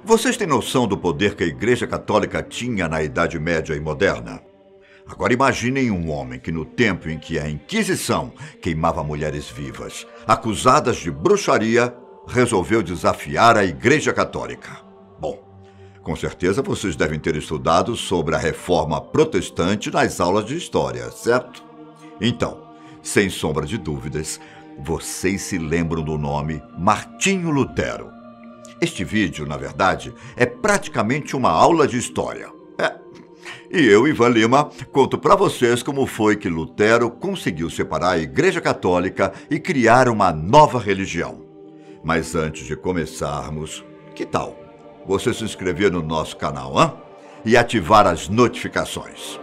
Vocês têm noção do poder que a Igreja Católica tinha na Idade Média e Moderna? Agora imaginem um homem que, no tempo em que a Inquisição queimava mulheres vivas, acusadas de bruxaria, resolveu desafiar a Igreja Católica. Bom, com certeza vocês devem ter estudado sobre a Reforma Protestante nas aulas de História, certo? Então, sem sombra de dúvidas, vocês se lembram do nome Martinho Lutero. Este vídeo, na verdade, é praticamente uma aula de História. E eu, Ivan Lima, conto para vocês como foi que Lutero conseguiu separar a Igreja Católica e criar uma nova religião. Mas antes de começarmos, que tal você se inscrever no nosso canal, hein? E ativar as notificações.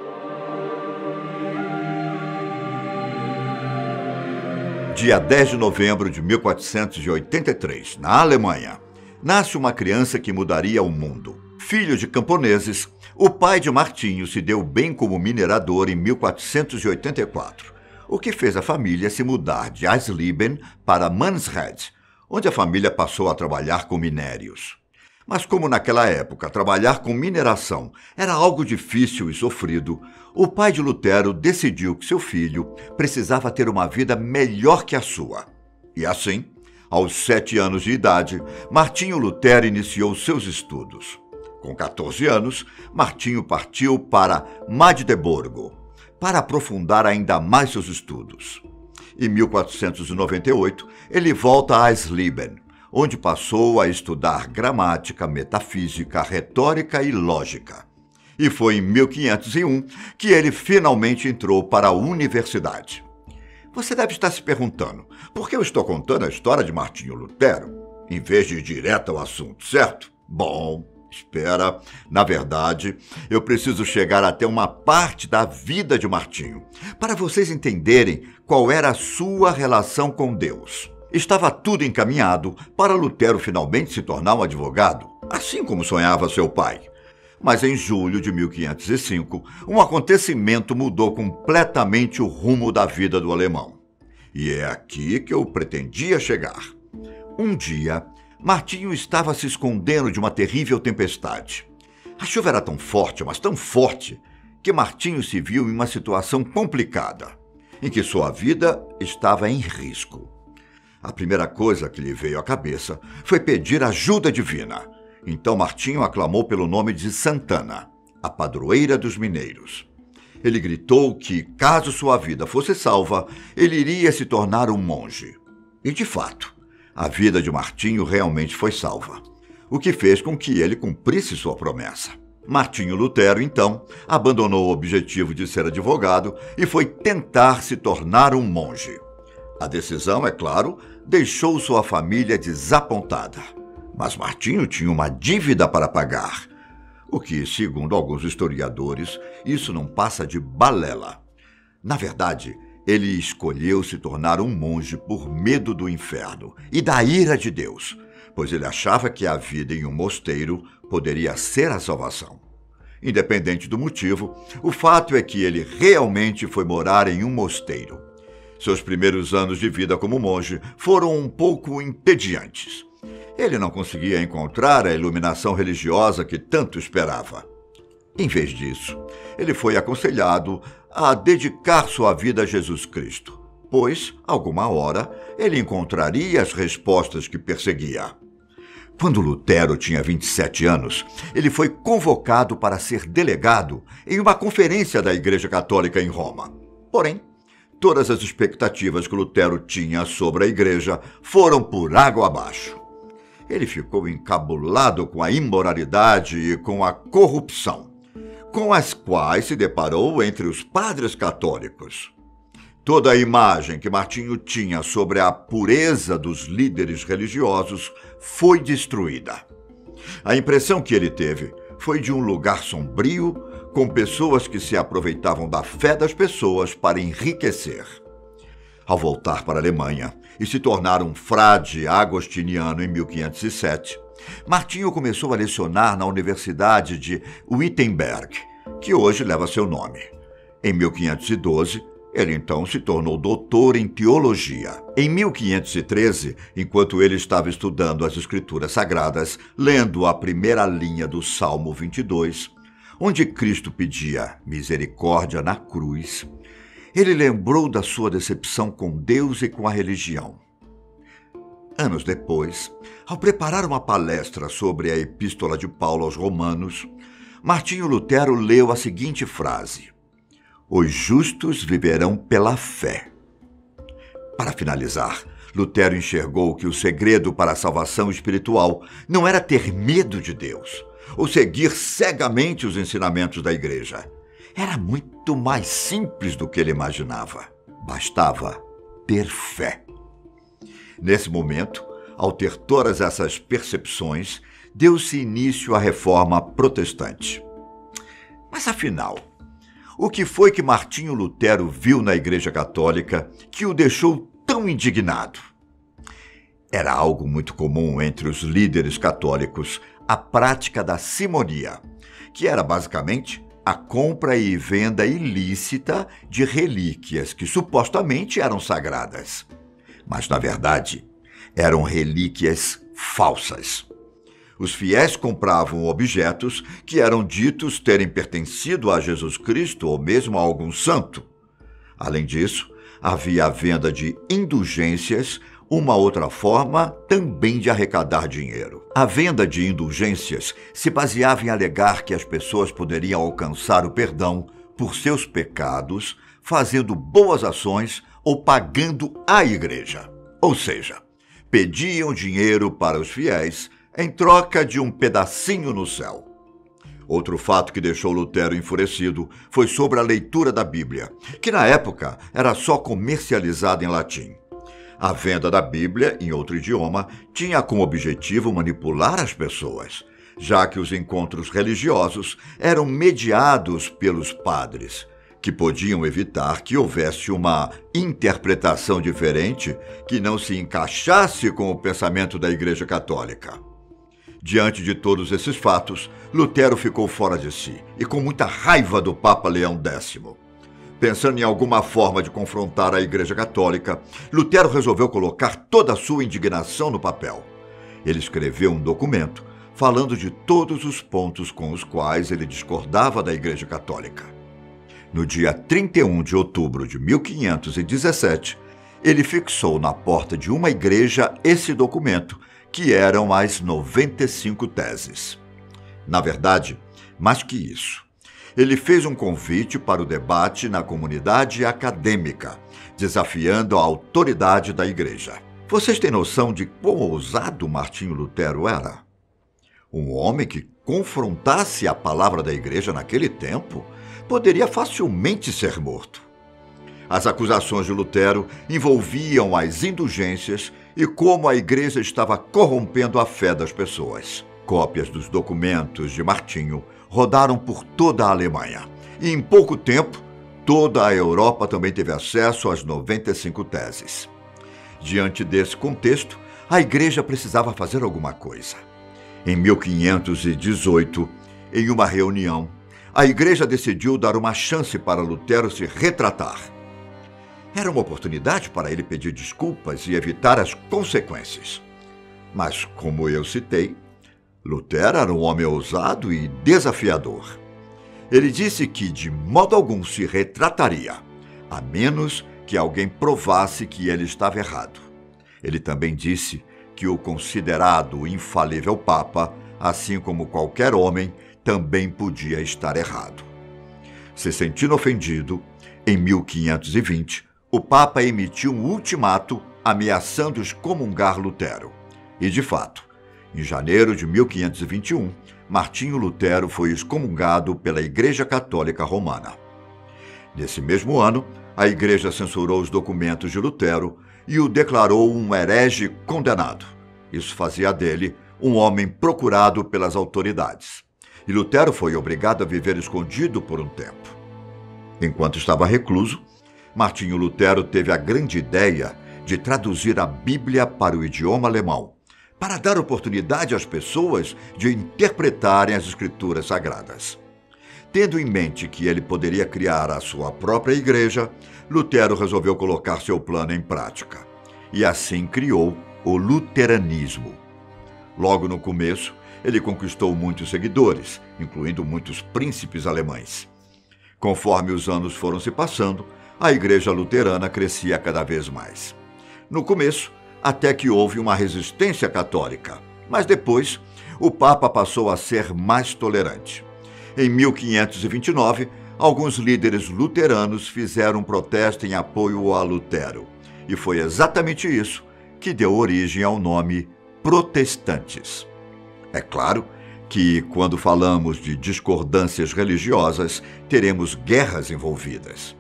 Dia 10 de novembro de 1483, na Alemanha, nasce uma criança que mudaria o mundo. Filho de camponeses, o pai de Martinho se deu bem como minerador em 1484, o que fez a família se mudar de Eisleben para Mansfeld, onde a família passou a trabalhar com minérios. Mas como naquela época trabalhar com mineração era algo difícil e sofrido, o pai de Lutero decidiu que seu filho precisava ter uma vida melhor que a sua. E assim, aos 7 anos de idade, Martinho Lutero iniciou seus estudos. Com 14 anos, Martinho partiu para Magdeburgo para aprofundar ainda mais seus estudos. Em 1498, ele volta a Eisleben, onde passou a estudar gramática, metafísica, retórica e lógica. E foi em 1501 que ele finalmente entrou para a universidade. Você deve estar se perguntando, por que eu estou contando a história de Martinho Lutero, em vez de ir direto ao assunto, certo? Bom, espera, na verdade, eu preciso chegar até uma parte da vida de Martinho, para vocês entenderem qual era a sua relação com Deus. Estava tudo encaminhado para Lutero finalmente se tornar um advogado, assim como sonhava seu pai. Mas em julho de 1505, um acontecimento mudou completamente o rumo da vida do alemão. E é aqui que eu pretendia chegar. Um dia, Martinho estava se escondendo de uma terrível tempestade. A chuva era tão forte, mas tão forte, que Martinho se viu em uma situação complicada, em que sua vida estava em risco. A primeira coisa que lhe veio à cabeça foi pedir ajuda divina. Então Martinho aclamou pelo nome de Santana, a padroeira dos mineiros. Ele gritou que, caso sua vida fosse salva, ele iria se tornar um monge. E, de fato, a vida de Martinho realmente foi salva, o que fez com que ele cumprisse sua promessa. Martinho Lutero, então, abandonou o objetivo de ser advogado e foi tentar se tornar um monge. A decisão, é claro, deixou sua família desapontada. Mas Martinho tinha uma dívida para pagar, o que, segundo alguns historiadores, isso não passa de balela. Na verdade, ele escolheu se tornar um monge por medo do inferno e da ira de Deus, pois ele achava que a vida em um mosteiro poderia ser a salvação. Independente do motivo, o fato é que ele realmente foi morar em um mosteiro. Seus primeiros anos de vida como monge foram um pouco entediantes. Ele não conseguia encontrar a iluminação religiosa que tanto esperava. Em vez disso, ele foi aconselhado a dedicar sua vida a Jesus Cristo, pois, alguma hora, ele encontraria as respostas que perseguia. Quando Lutero tinha 27 anos, ele foi convocado para ser delegado em uma conferência da Igreja Católica em Roma. Porém, todas as expectativas que Lutero tinha sobre a igreja foram por água abaixo. Ele ficou encabulado com a imoralidade e com a corrupção, com as quais se deparou entre os padres católicos. Toda a imagem que Martinho tinha sobre a pureza dos líderes religiosos foi destruída. A impressão que ele teve foi de um lugar sombrio, com pessoas que se aproveitavam da fé das pessoas para enriquecer. Ao voltar para a Alemanha e se tornar um frade agostiniano em 1507, Martinho começou a lecionar na Universidade de Wittenberg, que hoje leva seu nome. Em 1512, Ele então se tornou doutor em teologia. Em 1513, enquanto ele estava estudando as Escrituras Sagradas, lendo a primeira linha do Salmo 22, onde Cristo pedia misericórdia na cruz, ele lembrou da sua decepção com Deus e com a religião. Anos depois, ao preparar uma palestra sobre a Epístola de Paulo aos Romanos, Martinho Lutero leu a seguinte frase: "Os justos viverão pela fé." Para finalizar, Lutero enxergou que o segredo para a salvação espiritual não era ter medo de Deus ou seguir cegamente os ensinamentos da igreja. Era muito mais simples do que ele imaginava. Bastava ter fé. Nesse momento, ao ter todas essas percepções, deu-se início à Reforma Protestante. Mas afinal, o que foi que Martinho Lutero viu na Igreja Católica que o deixou tão indignado? Era algo muito comum entre os líderes católicos a prática da simonia, que era basicamente a compra e venda ilícita de relíquias que supostamente eram sagradas. Mas, na verdade, eram relíquias falsas. Os fiéis compravam objetos que eram ditos terem pertencido a Jesus Cristo ou mesmo a algum santo. Além disso, havia a venda de indulgências, uma outra forma também de arrecadar dinheiro. A venda de indulgências se baseava em alegar que as pessoas poderiam alcançar o perdão por seus pecados fazendo boas ações ou pagando à igreja. Ou seja, pediam dinheiro para os fiéis em troca de um pedacinho no céu. Outro fato que deixou Lutero enfurecido foi sobre a leitura da Bíblia, que na época era só comercializada em latim. A venda da Bíblia, em outro idioma, tinha como objetivo manipular as pessoas, já que os encontros religiosos eram mediados pelos padres, que podiam evitar que houvesse uma interpretação diferente que não se encaixasse com o pensamento da Igreja Católica. Diante de todos esses fatos, Lutero ficou fora de si e com muita raiva do Papa Leão X. Pensando em alguma forma de confrontar a Igreja Católica, Lutero resolveu colocar toda a sua indignação no papel. Ele escreveu um documento falando de todos os pontos com os quais ele discordava da Igreja Católica. No dia 31 de outubro de 1517, ele fixou na porta de uma igreja esse documento, que eram as 95 teses. Na verdade, mais que isso, ele fez um convite para o debate na comunidade acadêmica, desafiando a autoridade da igreja. Vocês têm noção de quão ousado Martinho Lutero era? Um homem que confrontasse a palavra da igreja naquele tempo poderia facilmente ser morto. As acusações de Lutero envolviam as indulgências e como a igreja estava corrompendo a fé das pessoas. Cópias dos documentos de Martinho rodaram por toda a Alemanha. E em pouco tempo, toda a Europa também teve acesso às 95 teses. Diante desse contexto, a igreja precisava fazer alguma coisa. Em 1518, em uma reunião, a igreja decidiu dar uma chance para Lutero se retratar. Era uma oportunidade para ele pedir desculpas e evitar as consequências. Mas, como eu citei, Lutero era um homem ousado e desafiador. Ele disse que de modo algum se retrataria, a menos que alguém provasse que ele estava errado. Ele também disse que o considerado infalível Papa, assim como qualquer homem, também podia estar errado. Se sentindo ofendido, em 1520, o Papa emitiu um ultimato ameaçando excomungar Lutero. E, de fato, em janeiro de 1521, Martinho Lutero foi excomungado pela Igreja Católica Romana. Nesse mesmo ano, a Igreja censurou os documentos de Lutero e o declarou um herege condenado. Isso fazia dele um homem procurado pelas autoridades. E Lutero foi obrigado a viver escondido por um tempo. Enquanto estava recluso, Martinho Lutero teve a grande ideia de traduzir a Bíblia para o idioma alemão, para dar oportunidade às pessoas de interpretarem as Escrituras Sagradas. Tendo em mente que ele poderia criar a sua própria igreja, Lutero resolveu colocar seu plano em prática. E assim criou o luteranismo. Logo no começo, ele conquistou muitos seguidores, incluindo muitos príncipes alemães. Conforme os anos foram se passando, a igreja luterana crescia cada vez mais. No começo, até que houve uma resistência católica, mas depois o Papa passou a ser mais tolerante. Em 1529, alguns líderes luteranos fizeram um protesto em apoio a Lutero, e foi exatamente isso que deu origem ao nome protestantes. É claro que, quando falamos de discordâncias religiosas, teremos guerras envolvidas.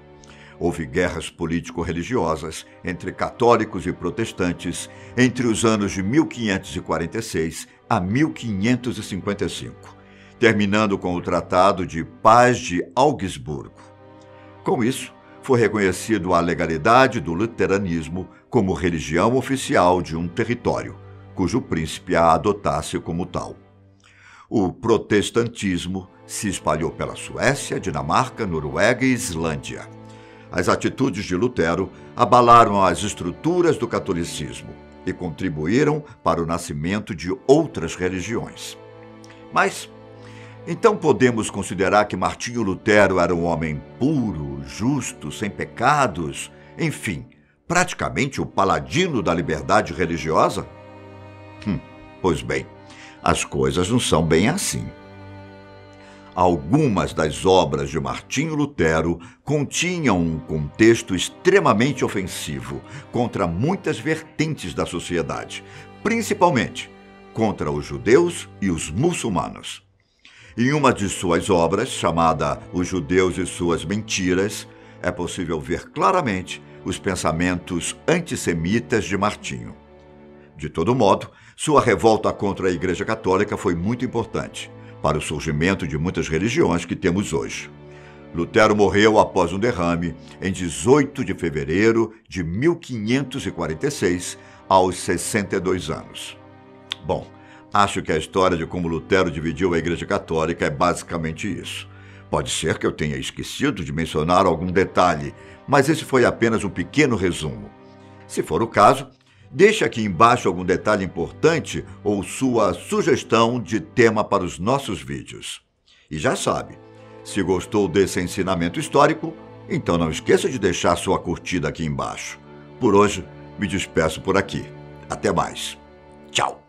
Houve guerras político-religiosas entre católicos e protestantes entre os anos de 1546 a 1555, terminando com o Tratado de Paz de Augsburgo. Com isso, foi reconhecido a legalidade do luteranismo como religião oficial de um território, cujo príncipe a adotasse como tal. O protestantismo se espalhou pela Suécia, Dinamarca, Noruega e Islândia. As atitudes de Lutero abalaram as estruturas do catolicismo e contribuíram para o nascimento de outras religiões. Mas, então podemos considerar que Martinho Lutero era um homem puro, justo, sem pecados, enfim, praticamente o paladino da liberdade religiosa? Pois bem, as coisas não são bem assim. Algumas das obras de Martinho Lutero continham um contexto extremamente ofensivo contra muitas vertentes da sociedade, principalmente contra os judeus e os muçulmanos. Em uma de suas obras, chamada Os Judeus e Suas Mentiras, é possível ver claramente os pensamentos antissemitas de Martinho. De todo modo, sua revolta contra a Igreja Católica foi muito importante para o surgimento de muitas religiões que temos hoje. Lutero morreu após um derrame em 18 de fevereiro de 1546, aos 62 anos. Bom, acho que a história de como Lutero dividiu a Igreja Católica é basicamente isso. Pode ser que eu tenha esquecido de mencionar algum detalhe, mas esse foi apenas um pequeno resumo. Se for o caso, deixe aqui embaixo algum detalhe importante ou sua sugestão de tema para os nossos vídeos. E já sabe, se gostou desse ensinamento histórico, então não esqueça de deixar sua curtida aqui embaixo. Por hoje, me despeço por aqui. Até mais. Tchau!